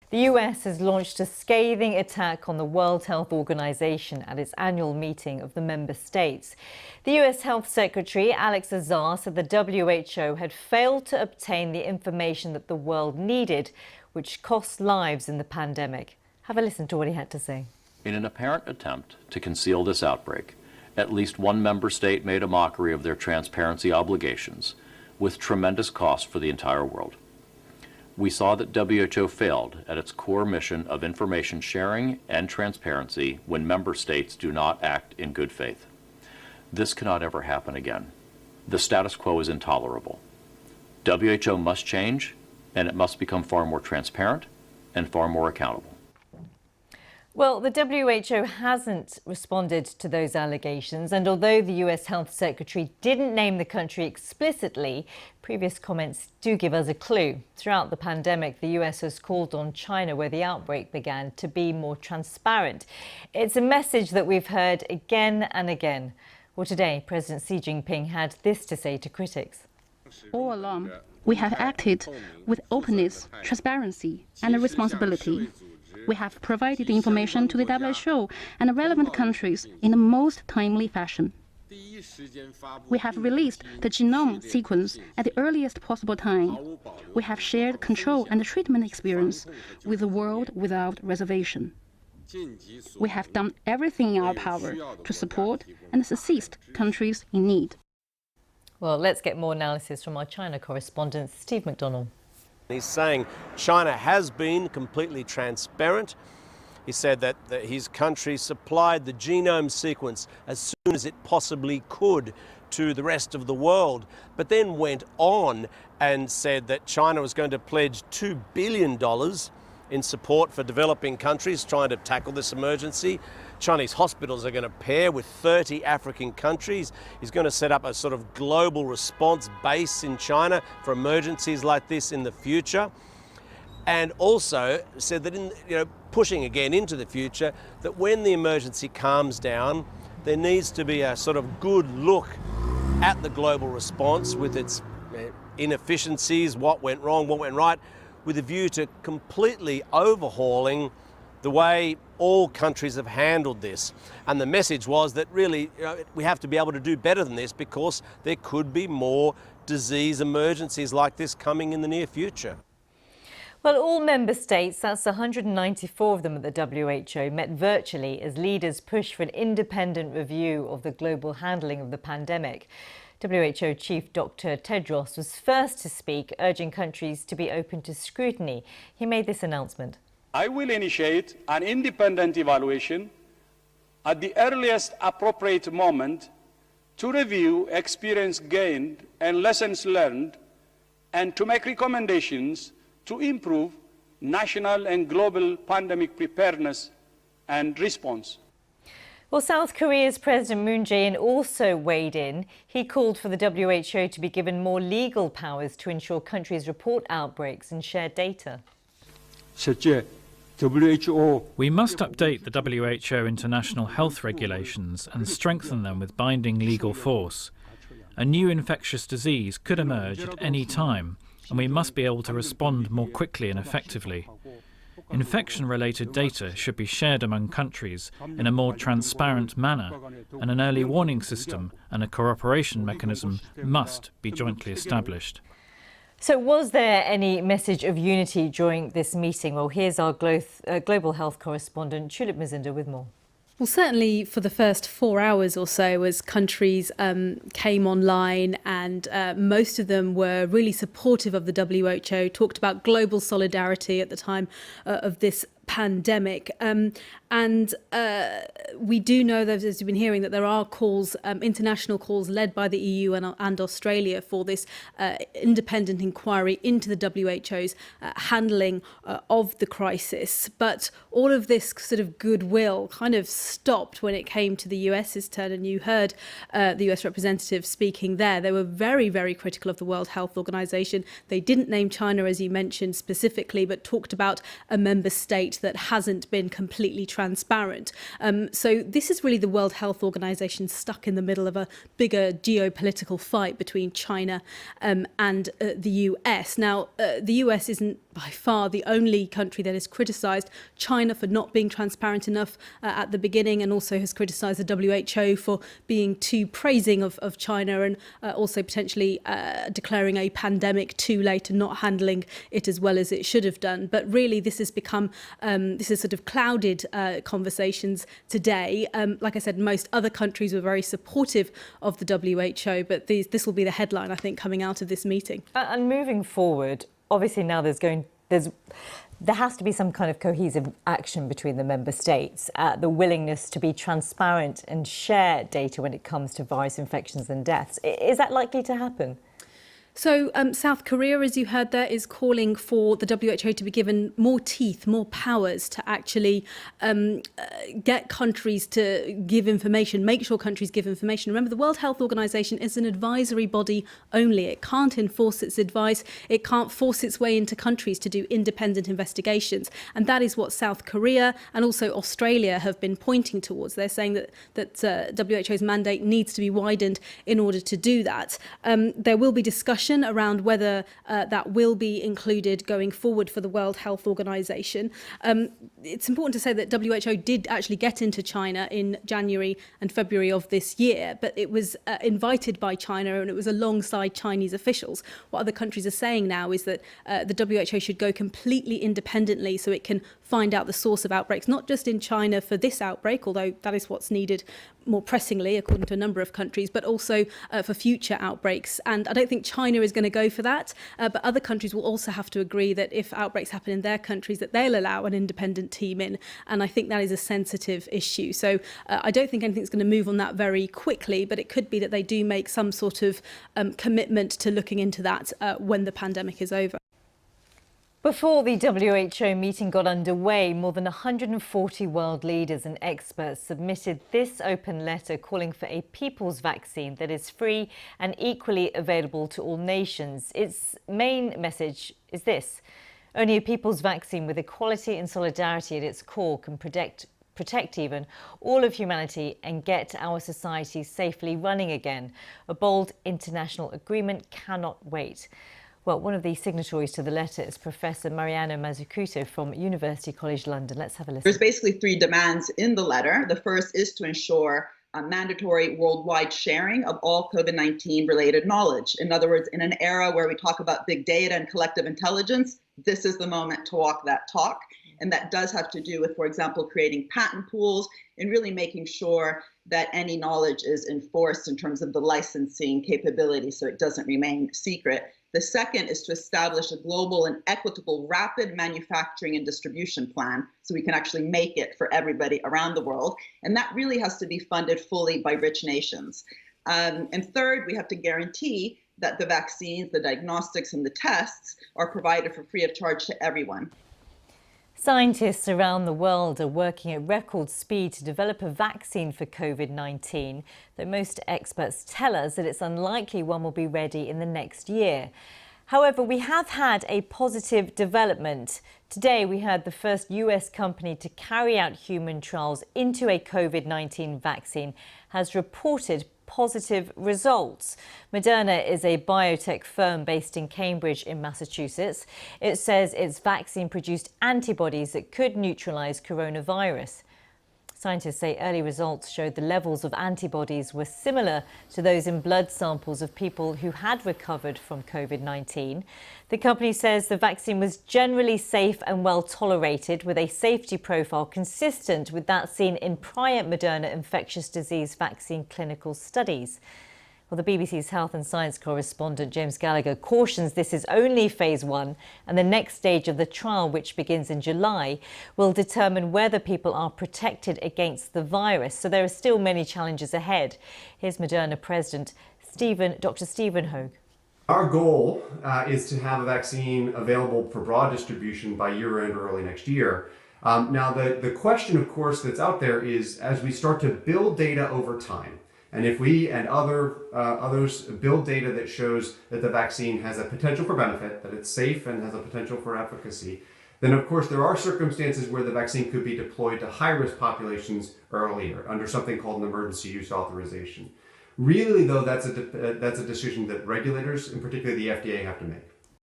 The US has launched a scathing attack on the World Health Organization at its annual meeting of the member states. The US Health Secretary Alex Azar said the WHO had failed to obtain the information that the world needed, which cost lives in the pandemic. Have a listen to what he had to say. In an apparent attempt to conceal this outbreak, at least one member state made a mockery of their transparency obligations, with tremendous cost for the entire world. We saw that WHO failed at its core mission of information sharing and transparency when member states do not act in good faith. This cannot ever happen again. The status quo is intolerable. WHO must change, and it must become far more transparent and far more accountable. Well, the WHO hasn't responded to those allegations, and although the US Health Secretary didn't name the country explicitly, previous comments do give us a clue. Throughout the pandemic, the US has called on China, where the outbreak began, to be more transparent. It's a message that we've heard again and again. Well, today, President Xi Jinping had this to say to critics. All along, we have acted with openness, transparency, and responsibility. We have provided information to the WHO and relevant countries in the most timely fashion. We have released the genome sequence at the earliest possible time. We have shared control and treatment experience with the world without reservation. We have done everything in our power to support and assist countries in need. Well, let's get more analysis from our China correspondent, Steve McDonnell. He's saying China has been completely transparent. He said that his country supplied the genome sequence as soon as it possibly could to the rest of the world, but then went on and said that China was going to pledge $2 billion in support for developing countries trying to tackle this emergency. Chinese hospitals are going to pair with 30 African countries. He's going to set up a sort of global response base in China for emergencies like this in the future. And also said that pushing again into the future, that when the emergency calms down, there needs to be a sort of good look at the global response with its inefficiencies, what went wrong, what went right, with a view to completely overhauling the way all countries have handled this. And the message was that really we have to be able to do better than this, because there could be more disease emergencies like this coming in the near future. Well, all member states, that's 194 of them at the WHO, met virtually as leaders push for an independent review of the global handling of the pandemic. WHO Chief Dr. Tedros was first to speak, urging countries to be open to scrutiny. He made this announcement. I will initiate an independent evaluation at the earliest appropriate moment to review experience gained and lessons learned, and to make recommendations to improve national and global pandemic preparedness and response. Well, South Korea's President Moon Jae-in also weighed in. He called for the WHO to be given more legal powers to ensure countries report outbreaks and share data. We must update the WHO international health regulations and strengthen them with binding legal force. A new infectious disease could emerge at any time, and we must be able to respond more quickly and effectively. Infection-related data should be shared among countries in a more transparent manner, and an early warning system and a cooperation mechanism must be jointly established. So was there any message of unity during this meeting? Well, here's our global health correspondent, Tulip Mazinda, with more. Well, certainly for the first 4 hours or so, as countries came online, and most of them were really supportive of the WHO, talked about global solidarity at the time of this pandemic. And we do know, that, as you've been hearing, that there are calls, international calls led by the EU and Australia for this independent inquiry into the WHO's handling of the crisis. But all of this sort of goodwill kind of stopped when it came to the US's turn. And you heard the US representative speaking there. They were very, very critical of the World Health Organization. They didn't name China, as you mentioned, specifically, but talked about a member state that hasn't been completely transparent. So this is really the World Health Organization stuck in the middle of a bigger geopolitical fight between China and the US. Now, the US isn't by far the only country that has criticised China for not being transparent enough at the beginning, and also has criticised the WHO for being too praising of China, and also potentially declaring a pandemic too late and not handling it as well as it should have done. But really this has become, this has sort of clouded conversations today. Like I said, most other countries were very supportive of the WHO, but this will be the headline, I think, coming out of this meeting. And moving forward, obviously now there has to be some kind of cohesive action between the member states, the willingness to be transparent and share data when it comes to virus infections and deaths. Is that likely to happen? So South Korea, as you heard there, is calling for the WHO to be given more teeth, more powers to actually get countries to give information, make sure countries give information. Remember, the World Health Organization is an advisory body only. It can't enforce its advice. It can't force its way into countries to do independent investigations. And that is what South Korea and also Australia have been pointing towards. They're saying that WHO's mandate needs to be widened in order to do that. There will be discussion around whether that will be included going forward for the World Health Organization. It's important to say that WHO did actually get into China in January and February of this year, but it was invited by China and it was alongside Chinese officials. What other countries are saying now is that the WHO should go completely independently so it can find out the source of outbreaks, not just in China for this outbreak, although that is what's needed more pressingly, according to a number of countries, but also for future outbreaks. And I don't think China is going to go for that, but other countries will also have to agree that if outbreaks happen in their countries, that they'll allow an independent team in. And I think that is a sensitive issue. So I don't think anything's going to move on that very quickly, but it could be that they do make some sort of commitment to looking into that when the pandemic is over. Before the WHO meeting got underway, more than 140 world leaders and experts submitted this open letter calling for a people's vaccine that is free and equally available to all nations. Its main message is this: only a people's vaccine with equality and solidarity at its core can protect even all of humanity and get our society safely running again. A bold international agreement cannot wait. Well, one of the signatories to the letter is Professor Mariana Mazzucato from University College London. Let's have a listen. There's basically three demands in the letter. The first is to ensure mandatory worldwide sharing of all COVID-19 related knowledge. In other words, in an era where we talk about big data and collective intelligence, this is the moment to walk that talk. And that does have to do with, for example, creating patent pools and really making sure that any knowledge is enforced in terms of the licensing capability so it doesn't remain secret. The second is to establish a global and equitable rapid manufacturing and distribution plan so we can actually make it for everybody around the world. And that really has to be funded fully by rich nations. And third, we have to guarantee that the vaccines, the diagnostics, and the tests are provided for free of charge to everyone. Scientists around the world are working at record speed to develop a vaccine for COVID-19, though most experts tell us that it's unlikely one will be ready in the next year. However, we have had a positive development. Today, we heard the first US company to carry out human trials into a COVID-19 vaccine has reported positive results. Moderna is a biotech firm based in Cambridge in Massachusetts. It says its vaccine produced antibodies that could neutralize coronavirus. Scientists say early results showed the levels of antibodies were similar to those in blood samples of people who had recovered from COVID-19. The company says the vaccine was generally safe and well tolerated, with a safety profile consistent with that seen in prior Moderna infectious disease vaccine clinical studies. Well, the BBC's health and science correspondent James Gallagher cautions this is only phase 1, and the next stage of the trial, which begins in July, will determine whether people are protected against the virus. So there are still many challenges ahead. Here's Moderna President Dr. Stephen Hoge. Our goal is to have a vaccine available for broad distribution by year-end or early next year. Now, the question, of course, that's out there is, as we start to build data over time, and if we and others build data that shows that the vaccine has a potential for benefit, that it's safe and has a potential for efficacy, then of course there are circumstances where the vaccine could be deployed to high-risk populations earlier under something called an emergency use authorization. Really, though, that's a decision that regulators, in particular the FDA, have to make.